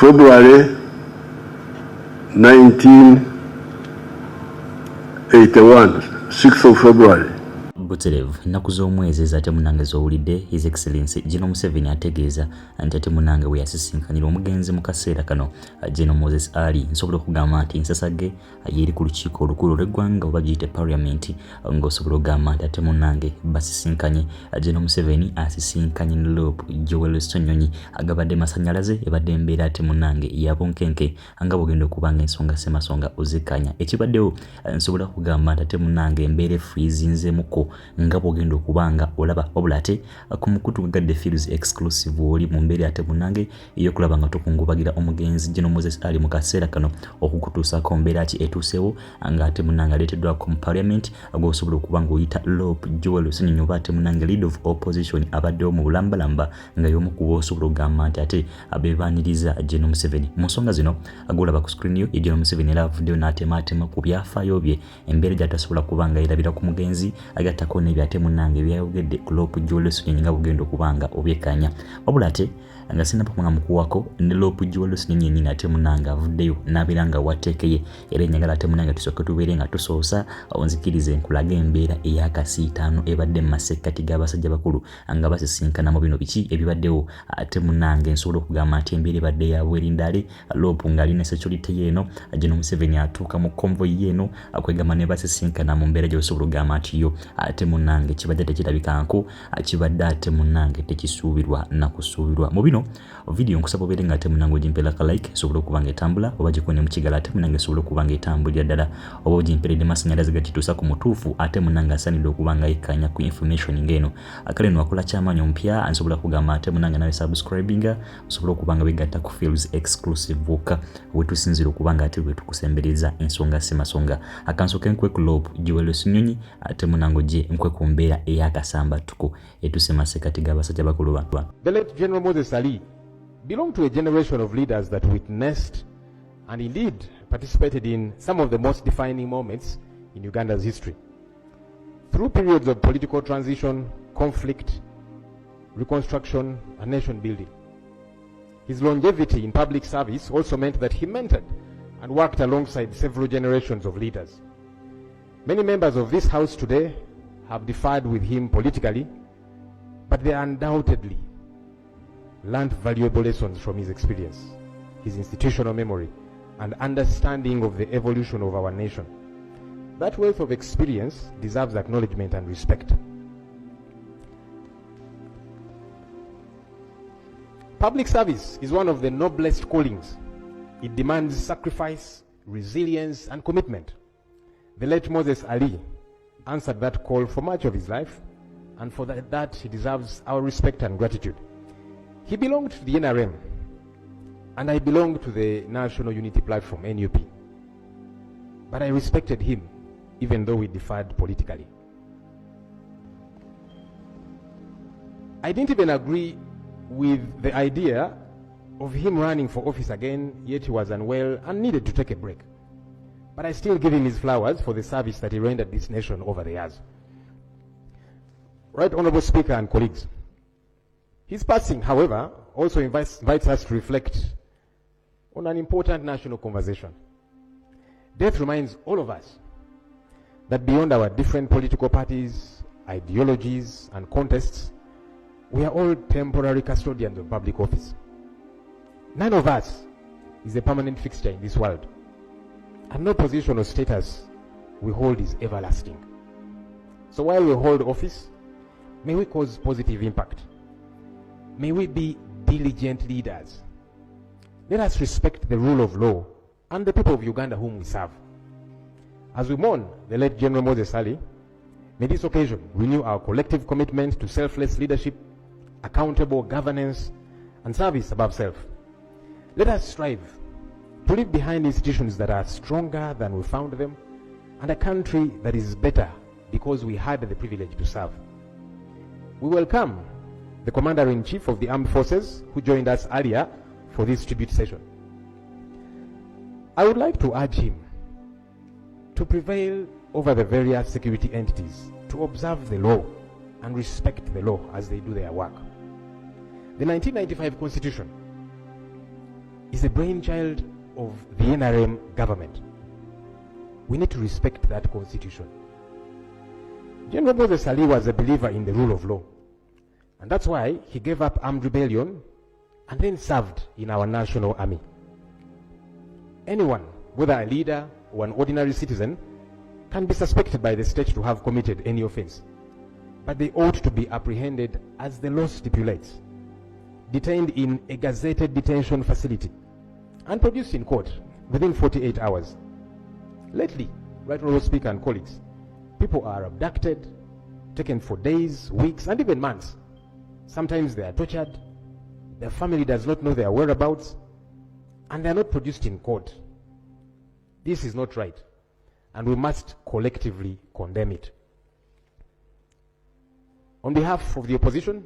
February 1981, 6th of February. Buterevu ennaku z'omwezi ate munange z'owulidde His Excellency Gen.M7 ategeeza nti ate munange we yasisinkanyira omugenzi mu kaseera kano Gen. Moses Ali nsobola okugamba nti Ensasage yeri ku lukiiko olukulu lw'eggwanga oba giyite Parliament ng'osobola okugamba nti ate munange basisinkanye Gen.M7 asisinkanye ne LOP Ssenyonyi agabadde masannyalaze ebadde embeera ate munange yabonkenke nga bw'ogenda okubanga ensonga semasonga ozikanya ekibaddewo nsobola okugamba nti ate munange embeera efuizinzeemuko nga bw'ogenda okubanga olaba wabula ate ku mukutu gadde fields exclusive oli mu mbeera ate munange ey'okulaba nga tukungubagira omugenzi Gen. Moses Ali mu kaseera kano okukutuusaako mbeera ki etuuseewo nga ate munange aleeteddwako mu Parliament ag'osobola okuba nga oyita LOP Ssenyonyi oba ate munange lead of opposition abaddewo mu bulambalamba nga y'omu kuba osobola okugamba nti ate abeebaaniriza Gen.M7 mu nsonga zino ag'olaba ku screen yo Gen.M7 era avuddeyo n'atemaatema ku byafaayo bye embeera gy'atasobola kuba nga yerabira ku mugenzi agattako n'ebyate munange byayogedde ku LOP Ssenyonyi nga bugenda okubanga obyekanya wabula ate nga sinapamanga mukuwako ne LOP Ssenyonyi yennyini ate munange avuddeyo n'abeera nga wateekeye era enjagala ate munange tusooke tubeere nga tusoosa onzikirize nkulaga embeera ey'akasiitaano ebadde mu masekkati g'abasajja bakulu nga basisinkana mu bino biki ebibaddewo ate munange nsobola okugamba nti embeera ebadde ya bwerindaale LOP ng'alina security yeeno Gen.M7 atuuka mu convoy yeeno akwegamba ne basisinkana mu mbeera gy'osobola okugamba nti yo ate munange kibadde tekirabikanko kibadde ate munange tekisuubirwa na kusuubirwa mu bino video nkusaba obeere nga ate munange ogimpeera ka like esobola okuba nga etambula oba gikone mu kigala ate munange esobola okuba nga etambulira ddala oba ogimpeeredde masannyalaze gakituusa ku mutuufu ate munange asaanidde okuba nga yekkanya ku information ng'eno akale no akola kyamaanyi omupya nsobola kugamba ate munange nawe subscribinga osobola okuba nga wegatta ku fields exclusive wokka wetusinzira okuba nga ate wetukusembereza ensonga semasonga akansooka enkwe ku LOP Ssenyonyi ate munange gye nkwe ku mbeera ey'akasambatuko etuse masekkati g'abasajja bakulu ba. The late General Moses Ali belonged to a generation of leaders that witnessed and indeed participated in some of the most defining moments in Uganda's history. Through periods of political transition, conflict, reconstruction, and nation building. His longevity in public service also meant that he mentored and worked alongside several generations of leaders. Many members of this house today have differed with him politically, but they undoubtedly learned valuable lessons from his experience, his institutional memory, and understanding of the evolution of our nation. That wealth of experience deserves acknowledgement and respect. Public service is one of the noblest callings. It demands sacrifice, resilience, and commitment. The late Moses Ali answered that call for much of his life, and for that he deserves our respect and gratitude. He belonged to the NRM, and I belonged to the National Unity Platform, NUP. But I respected him, even though we differed politically. I didn't even agree with the idea of him running for office again, yet he was unwell and needed to take a break. But I still give him his flowers for the service that he rendered this nation over the years. Right Honorable Speaker and colleagues, his passing, however, also invites us to reflect on an important national conversation. Death reminds all of us that beyond our different political parties, ideologies, and contests, we are all temporary custodians of public office. None of us is a permanent fixture in this world, and no position or status we hold is everlasting. So while we hold office, may we cause positive impact. May we be diligent leaders. Let us respect the rule of law and the people of Uganda whom we serve. As we mourn the late General Moses Ali, may this occasion renew our collective commitment to selfless leadership, accountable governance, and service above self. Let us strive to leave behind institutions that are stronger than we found them, and a country that is better because we had the privilege to serve. We welcome the Commander-in-Chief of the Armed Forces who joined us earlier for this tribute session. I would like to urge him to prevail over the various security entities to observe the law and respect the law as they do their work. The 1995 Constitution is a brainchild of the NRM government. We need to respect that constitution. General Moses Ali was a believer in the rule of law. And that's why he gave up armed rebellion and then served in our national army. Anyone, whether a leader or an ordinary citizen, can be suspected by the state to have committed any offense. But they ought to be apprehended as the law stipulates, detained in a gazetted detention facility, and produced in court within 48 hours. Lately, Right Honourable Speaker and colleagues, people are abducted, taken for days, weeks, and even months. Sometimes they are tortured, their family does not know their whereabouts, and they are not produced in court. This is not right, and we must collectively condemn it. On behalf of the opposition,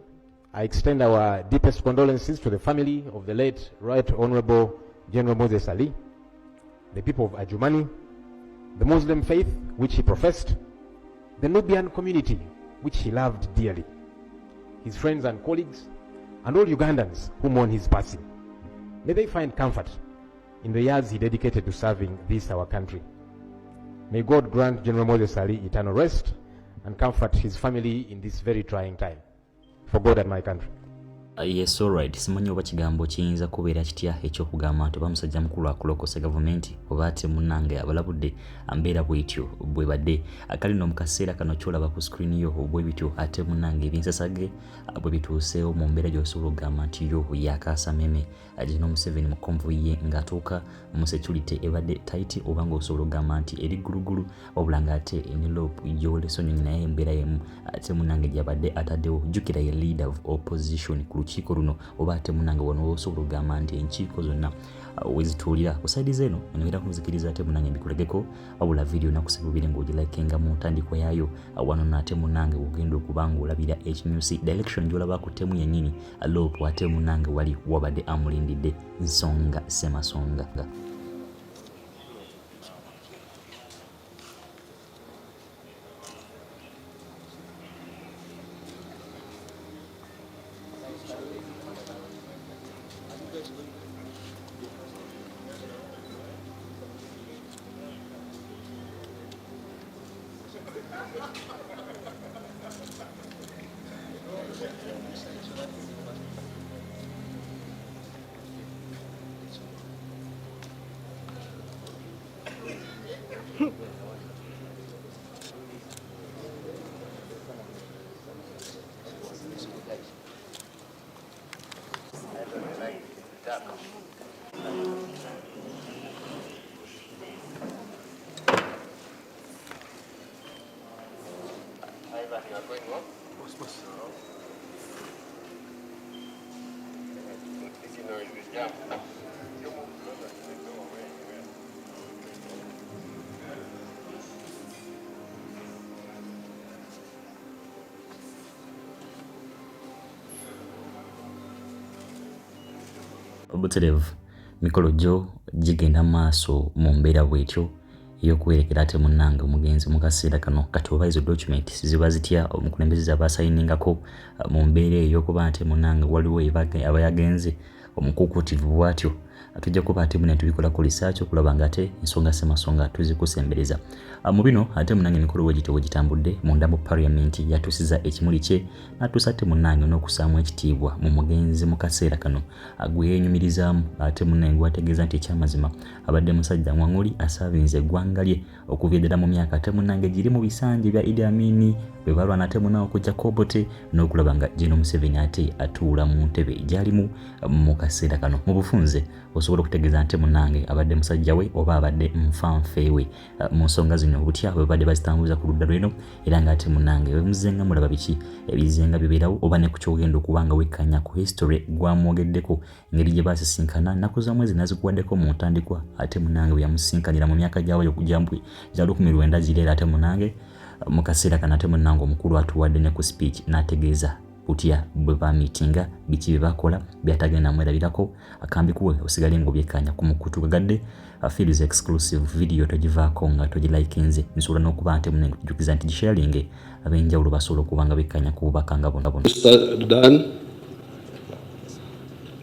I extend our deepest condolences to the family of the late Right Honourable General Moses Ali, the people of Adjumani, the Muslim faith which he professed, the Nubian community which he loved dearly, his friends and colleagues, and all Ugandans who mourn his passing. May they find comfort in the years he dedicated to serving this our country. May God grant General Moses Ali eternal rest and comfort his family in this very trying time. For God and my country. Yes, alright. Simanyi oba kigambo kiyinza kubeera kitya ekyokugamba nti oba musajja mukulu akulokose gavumenti oba ate munnange abalabudde mbeera bwetyo bwe badde akali no mu kaseera kano kyolaba ku screen yo bwe bityo ate munnange ebyensasage bwe bituuseewo mu mbeera gy'osobola okugamba nti yo yakaasa meme Gen.M7 mu convoy ye ng'atuuka mu security ebadde tight oba ng'osobola okugamba nti eri gulugulu wabula ng'ate ne LOP y'ole Ssenyonyi naye embeera yemu ate munnange gy'abadde ataddewo jjukira ye leader of opposition ku lukiiko luno oba ate munnange wano osobola okugamba nti enkiiko zonna wezituulira ku saidi zeno enera kunzikiriza ate munnange mbikulegeko wabula video nakusabubire ng'ogilaikinga mu ntandikwa yaayo wano n'ate munnange ogenda okuba ng'olabira HNUC direction gy'olaba ku ttemu yennyini LOP ate munnange wali wabadde amulindidde nsonga semasonga. Obuterevu mikolo gyo gigenda maaso mu mbeera bwetyo ey'okwerekera ate munnange omugenzi mu kaseera kano kati oba izo document ziba zitya omukulembeze abasayiningako mu mbeera ey'okuba ate munnange waliwo abayagenze omukukutivu bwatyo tujja kuba ate mune tubikola ku research okulaba nga ate ensonga semasonga tuzikusembereza mu bino ate munnange emikolo wegityo gitambudde munda mu parliament yatusiza ekimuli kye natuusa ate munnange n'okusaamu ekitiibwa mu mugenzi mu kaseera kano gwe yeenyumirizaamu ate munnange gwategeeza nti ekyamazima abadde musajja Mwanguli asaavinze eggwanga lye okuva eddala mu myaka ate munnange giri mu bisanje bya Idi Amin bwe balwana ate munnange okujja Kobote n'okulaba nga Gen.M7 ate atuula mu ntebe gyalimu mu kaseera kano mu bufunze osobola okutegeeza nti munnange abadde musajja we oba abadde nfanfe we mu nsonga zino butya bwe badde bazitambuza ku ludda lweno era nga ate munnange we muzenga mulaba biki ebizenga bibeerawo oba ne ku kyogenda okuba nga wekkanya ku history gwamwogeddeko engeri gye baasisinkana nnaku za mwezi nazikuwaddeko mu ntandikwa ate munnange we yamusinkanira mu myaka gyawe okujambwe gya 19 gireera ate munnange mu kaseera kana ate munnange omukulu atuwadde ne ku speech n'ategeeza butya bwe bamitinga biki bye bakola byatagenda mwerabirako akambi kuwe osigale ng'obyekkanya ku mukutu gagadde feeds exclusive video togivaako nga togilaikinze nsobola n'okuba nte munnange tujukiza nti gisharinge ab'enjawulo basobola okuba nga bekkanya ku bubaka nga bonna.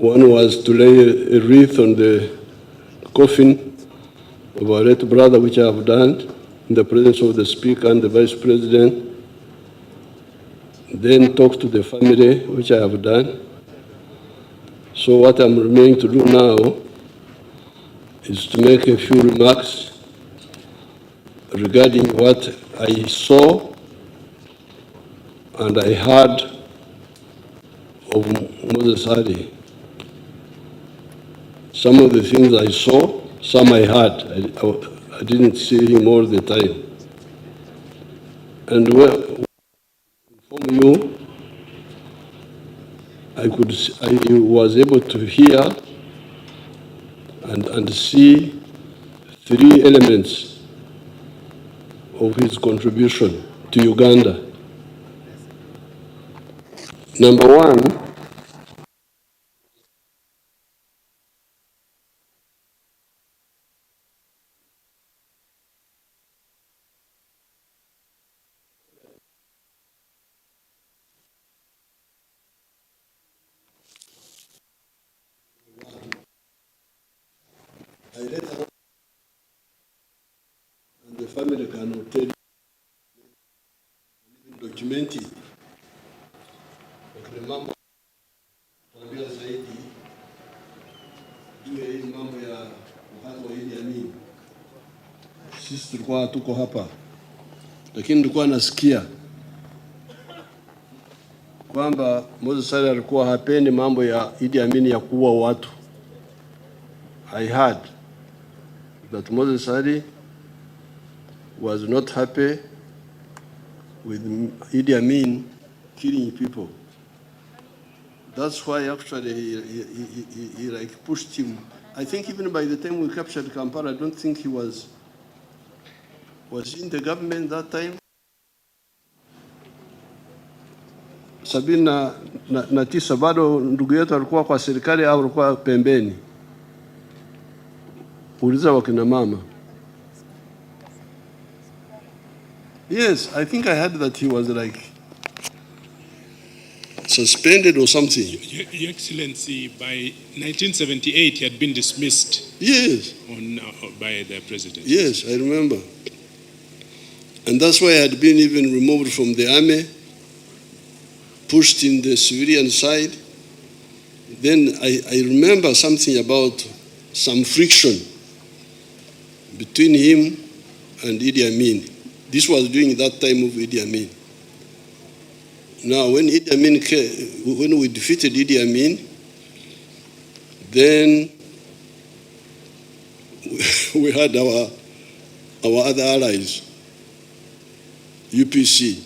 One was to lay a wreath on the coffin of our late brother, which I have done in the presence of the Speaker and the Vice President. Then talk to the family, which I have done. So what I'm remaining to do now is to make a few remarks regarding what I saw and I heard of Moses Ali. Some of the things I saw, some I heard. I didn't see him all the time. And when from you, I was able to hear and see three elements of his contribution to Uganda. Number one, I later on, and the family cannot tell you, even document it. Wakina tuambia zaidi juu ya hii mambo ya wakati wa Idi Amin. Sisi tulikuwa tuko hapa, lakini nilikuwa nasikia kwamba Moses Ali alikuwa hapendi mambo ya Idi Amin ya kuua watu. I heard that Moses Ali was not happy with Idi Amin killing people. That's why actually he like pushed him. I think even by the time we captured Kampala, I don't think he was in the government that time. 79 bado ndugu yetu alikuwa kwa serikali au alikuwa pembeni? Uliza wakina mama. Yes, I think I heard that he was like suspended or something. Your Excellency, by 1978 he had been dismissed. Yes. By the president. Yes, I remember. And that's why I had been even removed from the army, pushed in the civilian side. Then I remember something about some friction between him and Idi Amin. This was during that time of Idi Amin. Now, when Idi Amin came, when we defeated Idi Amin, then we had our other allies, UPC,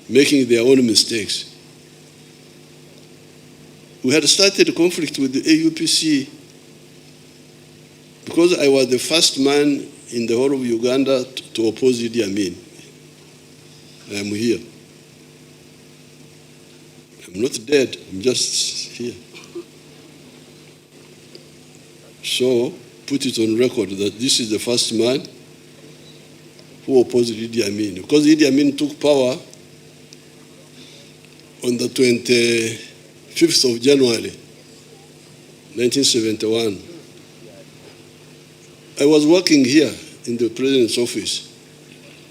making their own mistakes. We had started a conflict with the AUPC because I was the first man in the whole of Uganda to oppose Idi Amin. I am here. I'm not dead, I'm just here. So, put it on record that this is the first man who opposed Idi Amin. Because Idi Amin took power on the 25th of January, 1971. I was working here in the President's office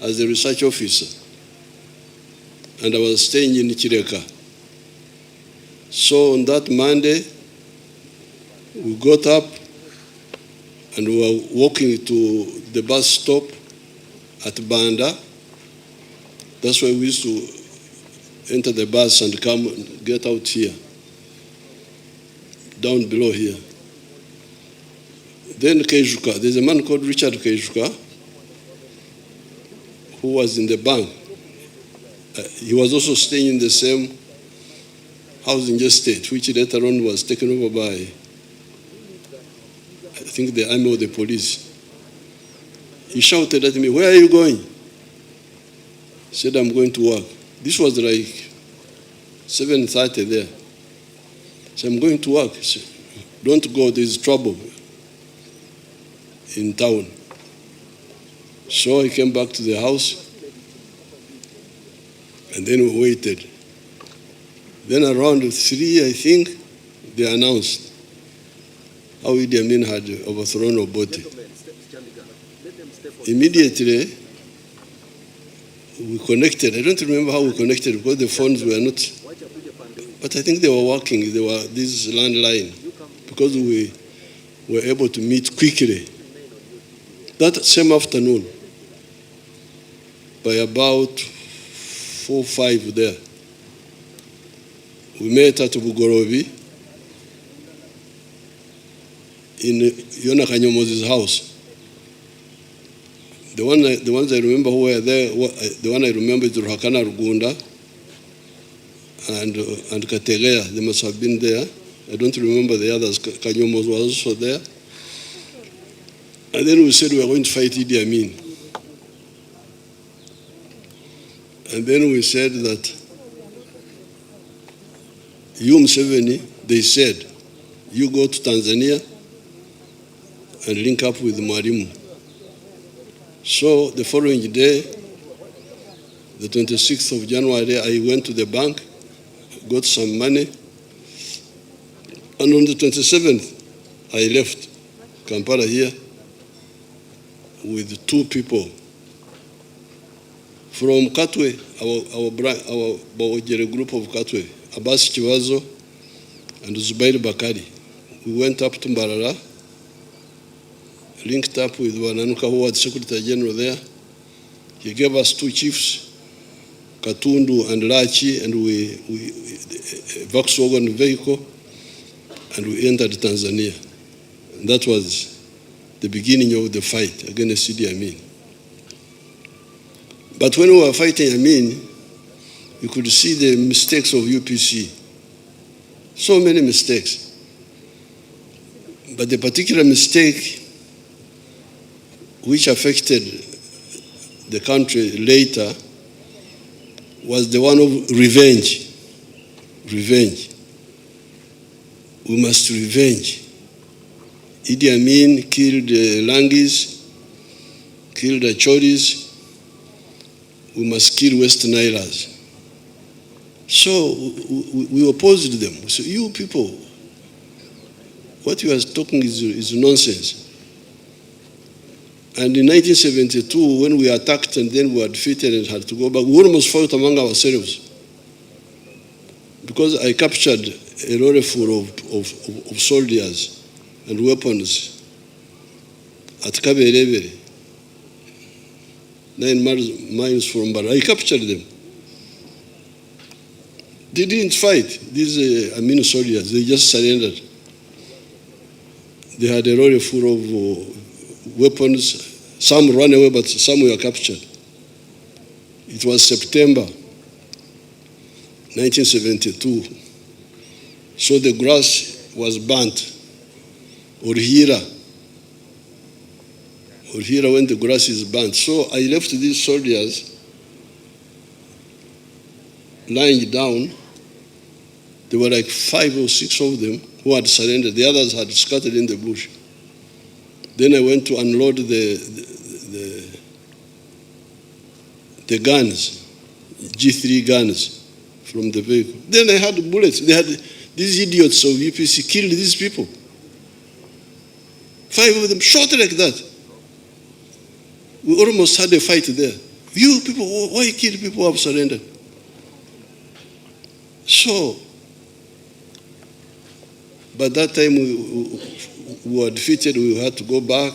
as a research officer, and I was staying in Chireka. So on that Monday, we got up and we were walking to the bus stop at Banda. That's why we used to enter the bus and come and get out here, down below here. Then Kejuka, there's a man called Richard Kejuka who was in the bank. He was also staying in the same housing estate, which later on was taken over by, I think, the army or the police. He shouted at me, "Where are you going?" I said, "I'm going to work." This was like 7:30 there. So I'm going to work. He said, "Don't go, there's trouble in town." So I came back to the house, and then we waited. Then around 3, I think, they announced how Idi Amin had overthrown Obote. Immediately, we connected. I don't remember how we connected because the phones were not, but I think they were working. They were this landline because we were able to meet quickly. That same afternoon, by about 4 or 5 there, we met at Bugorobi in Yona Kanyomozi's house. The ones I remember who were there, the one I remember is Ruhakana Rugunda and Kategea. They must have been there. I don't remember the others. Kanyomos was also there. And then we said we were going to fight Idi Amin. And then we said that Gen.M7, they said, you go to Tanzania and link up with Mwalimu. So the following day, the 26th of January, I went to the bank, got some money, and on the 27th, I left Kampala here with 2 people from Katwe, our Bawojere group of Katwe, Abbas Chiwazo and Zubair Bakari. We went up to Mbarara, linked up with Wananuka, who was Secretary General there. He gave us 2 chiefs, Katundu and Lachi, and we Volkswagen vehicle, and we entered Tanzania. And that was the beginning of the fight against Idi Amin. But when we were fighting Amin, you could see the mistakes of UPC. So many mistakes. But the particular mistake which affected the country later was the one of revenge. Revenge. We must revenge. Idi Amin killed Langis, killed Achoris. We must kill West Nilas. So we opposed them. We said, you people, what you are talking is nonsense. And in 1972, when we attacked and then we were defeated and had to go back, we almost fought among ourselves. Because I captured a lorry full of soldiers and weapons at Kabelebele, 9 miles from Bara. I captured them. They didn't fight, these Amin soldiers, they just surrendered. They had a lorry full of weapons. Some ran away, but some were captured. It was September 1972. So the grass was burnt. Orhira, when the grass is burnt. So I left these soldiers lying down. There were like 5 or 6 of them who had surrendered. The others had scattered in the bush. Then I went to unload the guns, G3 guns from the vehicle. Then I had bullets. They had these idiots of UPC killed these people. 5 of them shot like that. We almost had a fight there. You people, why kill people who have surrendered? So, by that time we were defeated, we had to go back.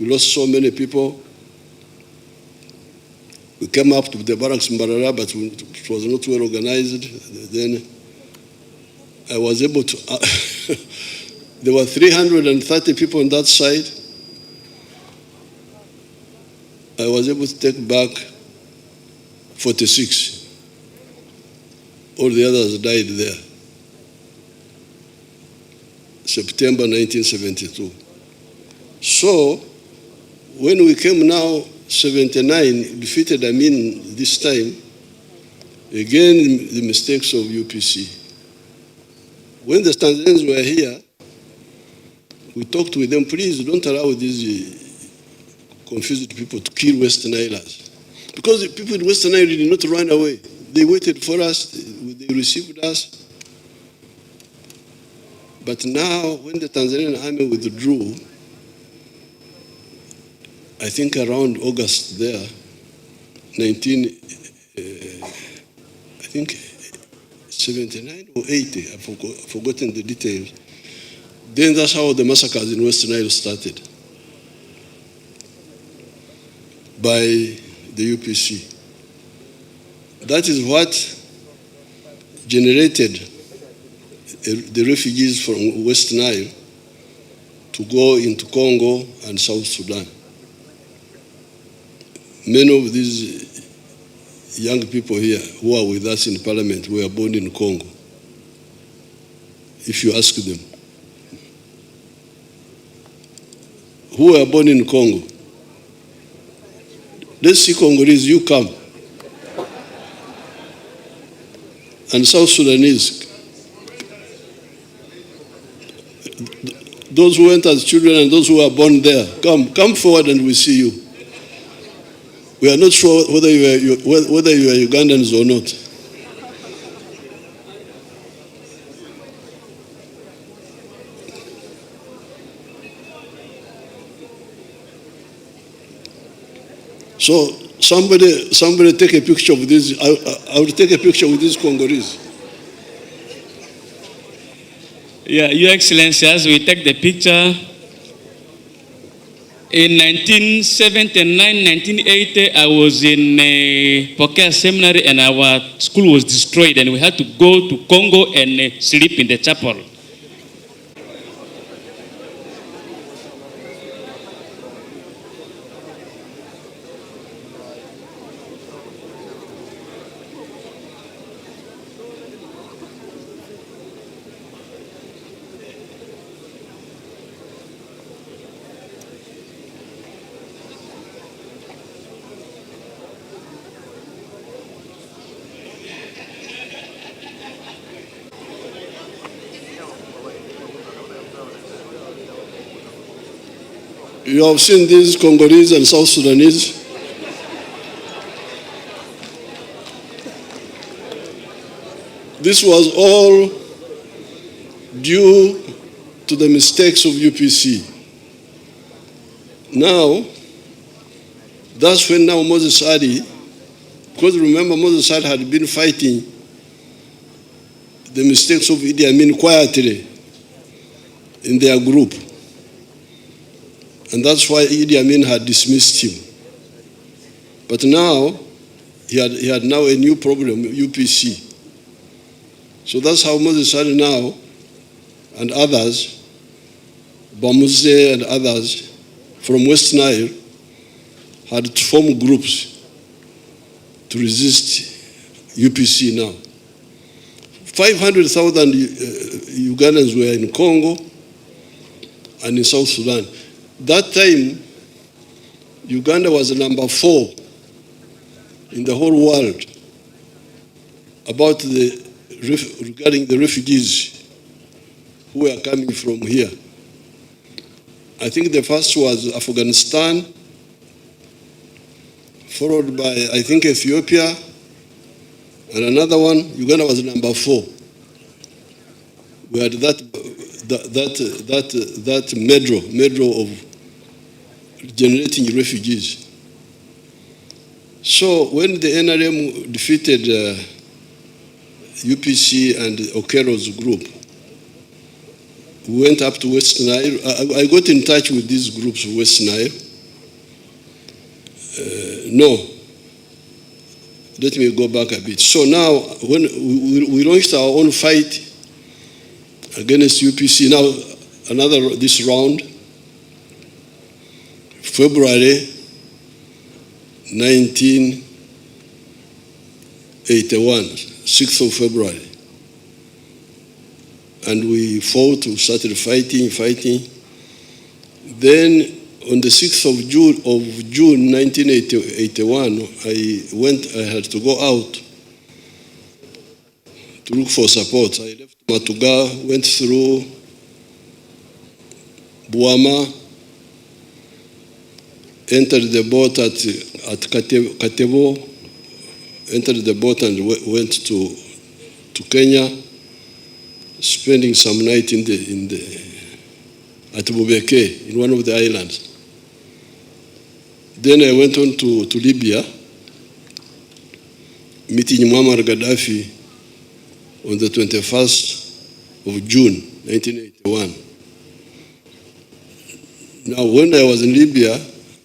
We lost so many people. We came up to the barracks in Mbarara, but it was not well organized. Then I was able to, there were 330 people on that side. I was able to take back 46. All the others died there. September 1972. So, when we came now, 79, defeated Amin this time, again the mistakes of UPC. When the Tanzanians were here, we talked with them, please don't allow these confused people to kill Western Islands. Because the people in Western Islands did not run away. They waited for us, they received us. But now, when the Tanzanian army withdrew, I think around August there, 79 or 80, I've forgotten the details. Then that's how the massacres in West Nile started, by the UPC. That is what generated the refugees from West Nile to go into Congo and South Sudan. Many of these young people here who are with us in Parliament were born in Congo, if you ask them. Who were born in Congo? Let's see Congolese, you come. And South Sudanese. Those who went as children and those who were born there, come forward and we see you. We are not sure whether you are Ugandans or not. So somebody take a picture of this. I will take a picture with these Congolese. Yeah, Your Excellency, as we take the picture, in 1979, 1980, I was in Pokea Seminary and our school was destroyed and we had to go to Congo and sleep in the chapel. You have seen these Congolese and South Sudanese. This was all due to the mistakes of UPC. Now, that's when now Moses Adi, because remember Moses Adi had been fighting the mistakes of Idi Amin quietly in their group. And that's why Idi Amin had dismissed him. But now, he had now a new problem, UPC. So that's how Moses Adi now, and others, Bamuze and others from West Nile, had to form groups to resist UPC now. 500,000 Ugandans were in Congo and in South Sudan. That time, Uganda was number 4 in the whole world regarding the refugees who were coming from here. I think the first was Afghanistan, followed by, I think, Ethiopia, and another one. Uganda was number 4. We had that medal of generating refugees. So when the NRM defeated UPC and Okero's group, we went up to West Nile. I got in touch with these groups of West Nile. No. Let me go back a bit. So now, when we launched our own fight against UPC, now this round, February 1981, 6th of February. And we fought, we started fighting. Then on the 6th of June 1981, I had to go out to look for support. I left Matuga, went through Buama, entered the boat at Katevo, entered the boat and went to Kenya. spending some night at Bubeke, in one of the islands. Then I went on to Libya, meeting Muammar Gaddafi on the 21st of June, 1981. Now, when I was in Libya,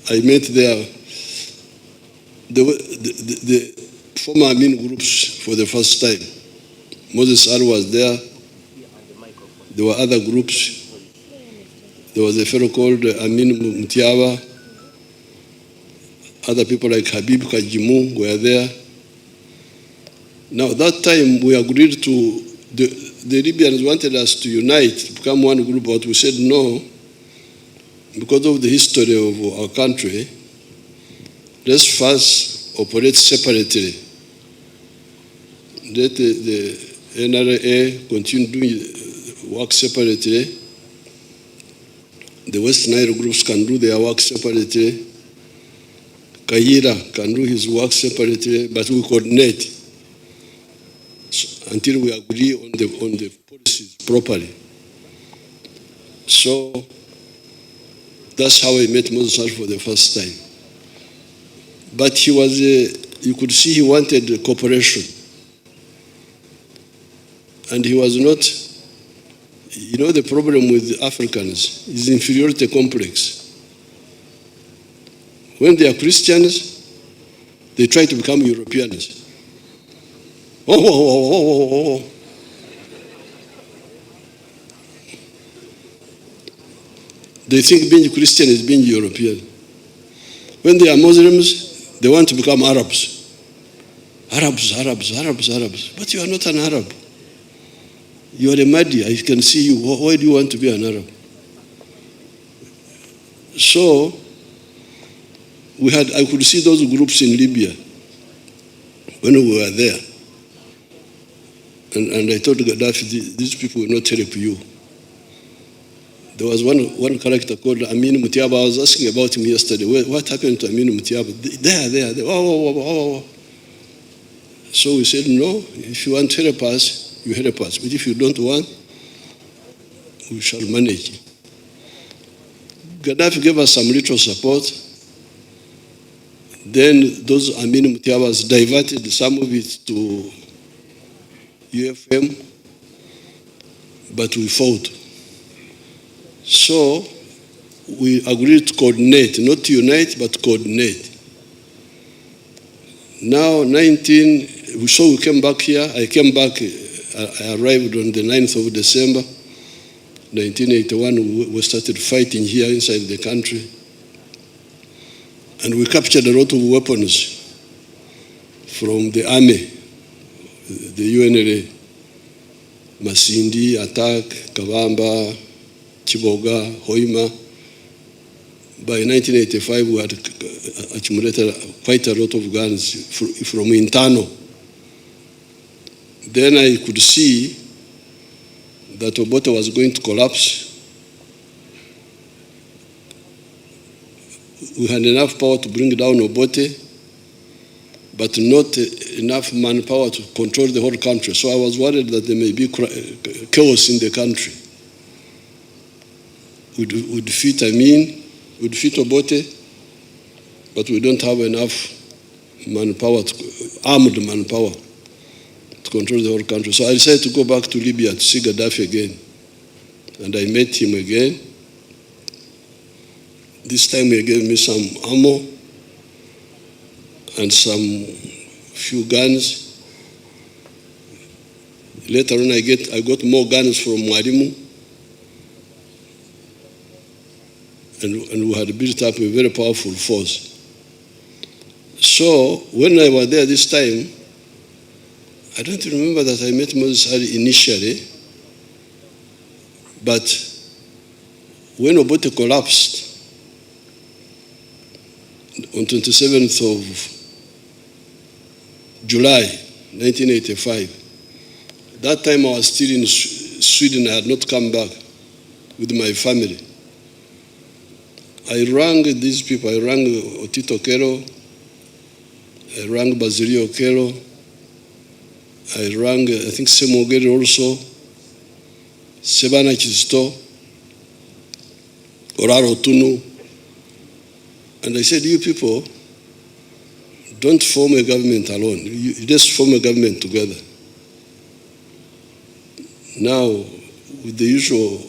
I met there the former Amin groups for the first time. Moses Ali was there. There were other groups. There was a fellow called Amin Mutiaba. Other people like Habib Kajimu were there. Now, that time we agreed to, the Libyans wanted us to unite, to become one group, but we said no, because of the history of our country. Let's first operate separately. Let the NRA continue doing work separately. The West Nile groups can do their work separately. Kaira can do his work separately, but we coordinate until we agree on the policies properly. So that's how I met Moses Ali for the first time. But he was, you could see he wanted cooperation. And he was not, you know, the problem with Africans is inferiority complex. When they are Christians, they try to become Europeans. They think being Christian is being European. When they are Muslims, they want to become Arabs. Arabs. But you are not an Arab. You are a Mahdi. I can see you. Why do you want to be an Arab? So, I could see those groups in Libya when we were there. And I told Gaddafi, these people will not help you. There was one character called Amin Mutiaba. I was asking about him yesterday. What happened to Amin Mutiaba? There. Oh. So we said, no, if you want to help us, you help us. But if you don't want, we shall manage. Gaddafi gave us some little support. Then those Amin Mutiabas diverted some of it to UFM, but we fought. So we agreed to coordinate, not to unite, but coordinate. Now, so we came back here. I came back, I arrived on the 9th of December, 1981. We started fighting here inside the country. And we captured a lot of weapons from the army, the UNRA, Masindi, Attack, Kavamba, Chiboga, Hoima. By 1985, we had accumulated quite a lot of guns from internal. Then I could see that Obote was going to collapse. We had enough power to bring down Obote, but not enough manpower to control the whole country. So I was worried that there may be chaos in the country. We defeat we defeat Obote, but we don't have enough manpower, armed manpower, to control the whole country. So I decided to go back to Libya to see Gaddafi again. And I met him again. This time he gave me some ammo and some few guns. Later on I got more guns from Mwalimu. And we had built up a very powerful force. So when I was there this time, I don't remember that I met Moses Ali initially, but when Obote collapsed on 27th of July, 1985, that time I was still in Sweden. I had not come back with my family. I rang these people. I rang Otito Kero. I rang Basilio Kero. I rang, I think, Semogere also. Sebana Chisto, Oraro Tunu. And I said, you people, don't form a government alone. You just form a government together. Now, with the usual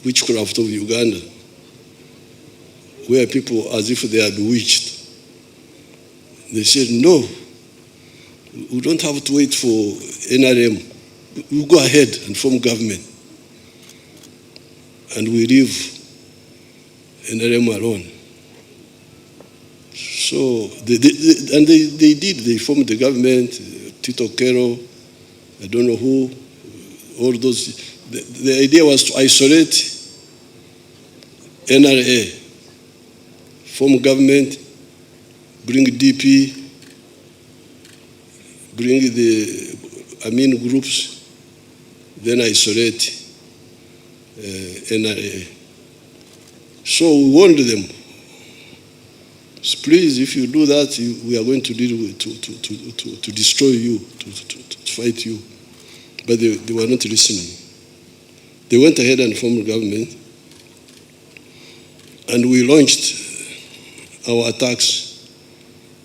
witchcraft of Uganda, where people, as if they are bewitched, they said, no, we don't have to wait for NRM. We go ahead and form government. And we leave NRM alone. So, they did. They formed the government, Tito Kero, I don't know who, all those. The idea was to isolate NRA, form government, bring DP, bring the Amin groups, then isolate NRA. So we warned them, please, if you do that, we are going to deal with, to destroy you, to fight you. But they were not listening. They went ahead and formed government, and we launched our attacks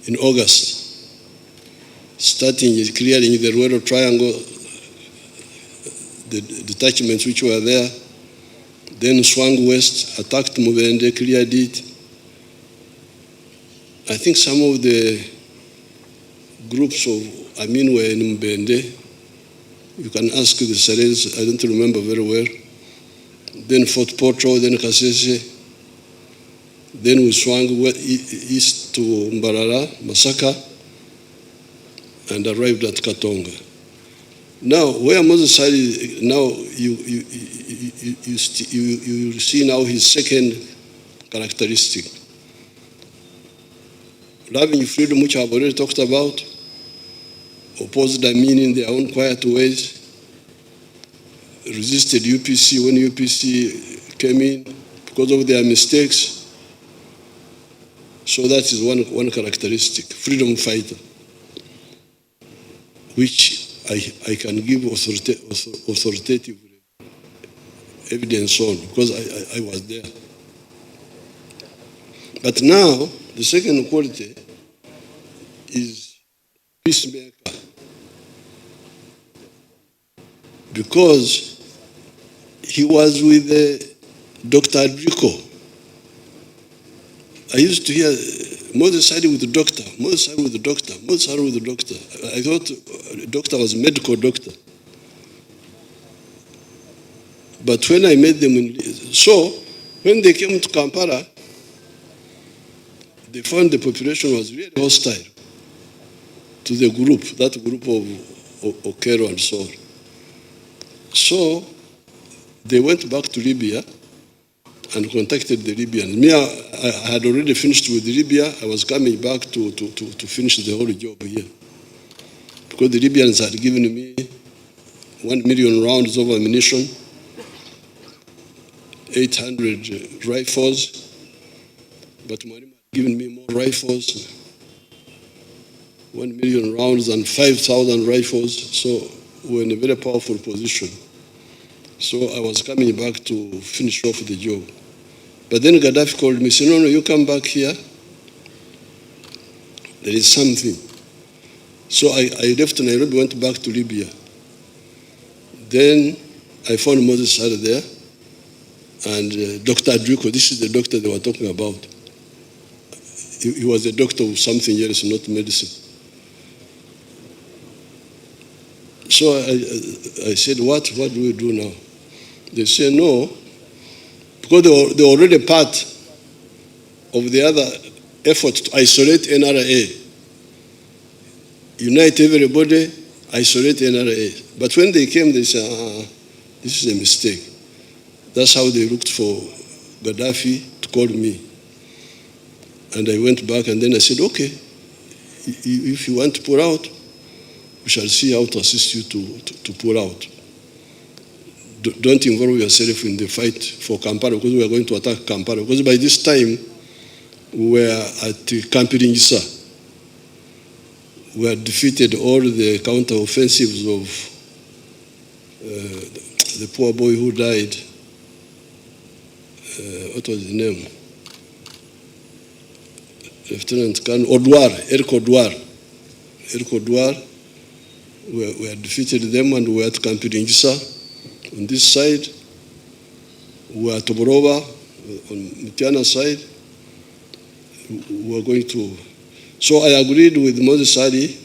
in August, starting clearing the Rural Triangle, the detachments which were there, then swung west, attacked Mubende, cleared it. I think some of the groups of Amin were in Mubende. You can ask the Sarens, I don't remember very well. Then Fort Porto, then Kasese. Then we swung east to Mbarara, Masaka, and arrived at Katonga. Now, where Moses is, now you see now his second characteristic. Loving freedom, which I've already talked about, opposed Amin in their own quiet ways, resisted UPC when UPC came in because of their mistakes. So that is one characteristic, freedom fighter, which I can give authoritative evidence on because I was there. But now, the second quality is peacemaker. Because he was with Dr. Adrico. I used to hear Moses sided with the doctor, Moses sided with the doctor, Moses sided with the doctor. I thought the doctor was a medical doctor. But when I met them, so when they came to Kampala, they found the population was really hostile to the group, that group of Okero and so on. So they went back to Libya and contacted the Libyans. Me, I had already finished with Libya. I was coming back to finish the whole job here. Because the Libyans had given me 1 million rounds of ammunition, 800 rifles, but Marima had given me more rifles, 1 million rounds and 5,000 rifles, so we were in a very powerful position. So I was coming back to finish off the job. But then Gaddafi called me, said, no, you come back here. There is something. So I left Nairobi, went back to Libya. Then I found Moses Sada there, and Dr. Adrico, this is the doctor they were talking about. He was a doctor of something else, not medicine. So I said, what do we do now? They said, no, because they were already part of the other effort to isolate NRA. Unite everybody, isolate NRA. But when they came, they said, this is a mistake. That's how they looked for Gaddafi to call me. And I went back and then I said, okay, if you want to pull out, we shall see how to assist you to pull out. Don't involve yourself in the fight for Kampala because we are going to attack Kampala. Because by this time, we were at Kampiringisa. We had defeated all the counter-offensives of the poor boy who died, what was his name? Lieutenant Colonel Eric Odwar. We had defeated them and we were at Kampiringisa on this side. We were at Toborova on Mitiana side. We were going to. So I agreed with Moses Ali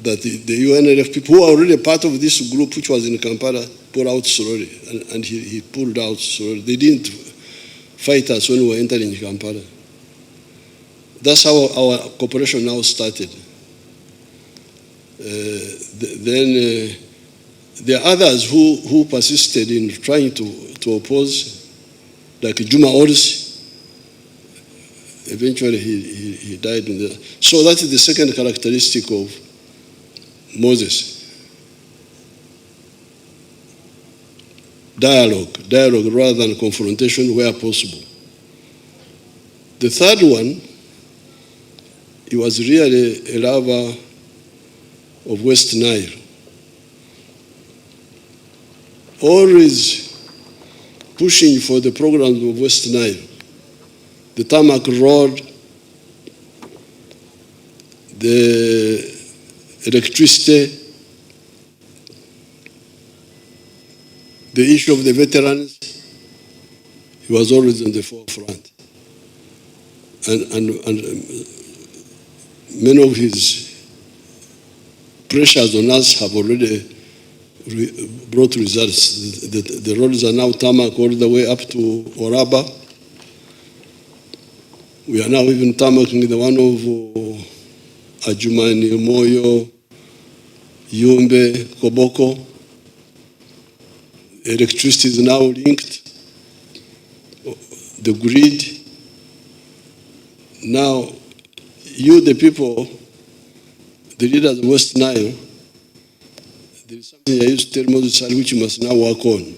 that the UNLF people who are already part of this group, which was in Kampala, pulled out slowly, and he pulled out slowly. They didn't fight us when we were entering Kampala. That's how our cooperation now started. Then there are others who persisted in trying to oppose, like Juma Orsi. Eventually he died in the. So that is the second characteristic of Moses. Dialogue rather than confrontation where possible. The third one, he was really a lover of West Nile. Always pushing for the programs of West Nile. The tarmac road, the electricity, the issue of the veterans, he was always on the forefront. And many of his pressures on us have already brought results. The roads are now tarmac all the way up to Oraba. We are now even tarmacking the one of Ajumani, Moyo, Yumbe, Koboko. Electricity is now linked. The grid. Now, you, the people, the leaders of West Nile, there is something I used to tell Moses which you must now work on.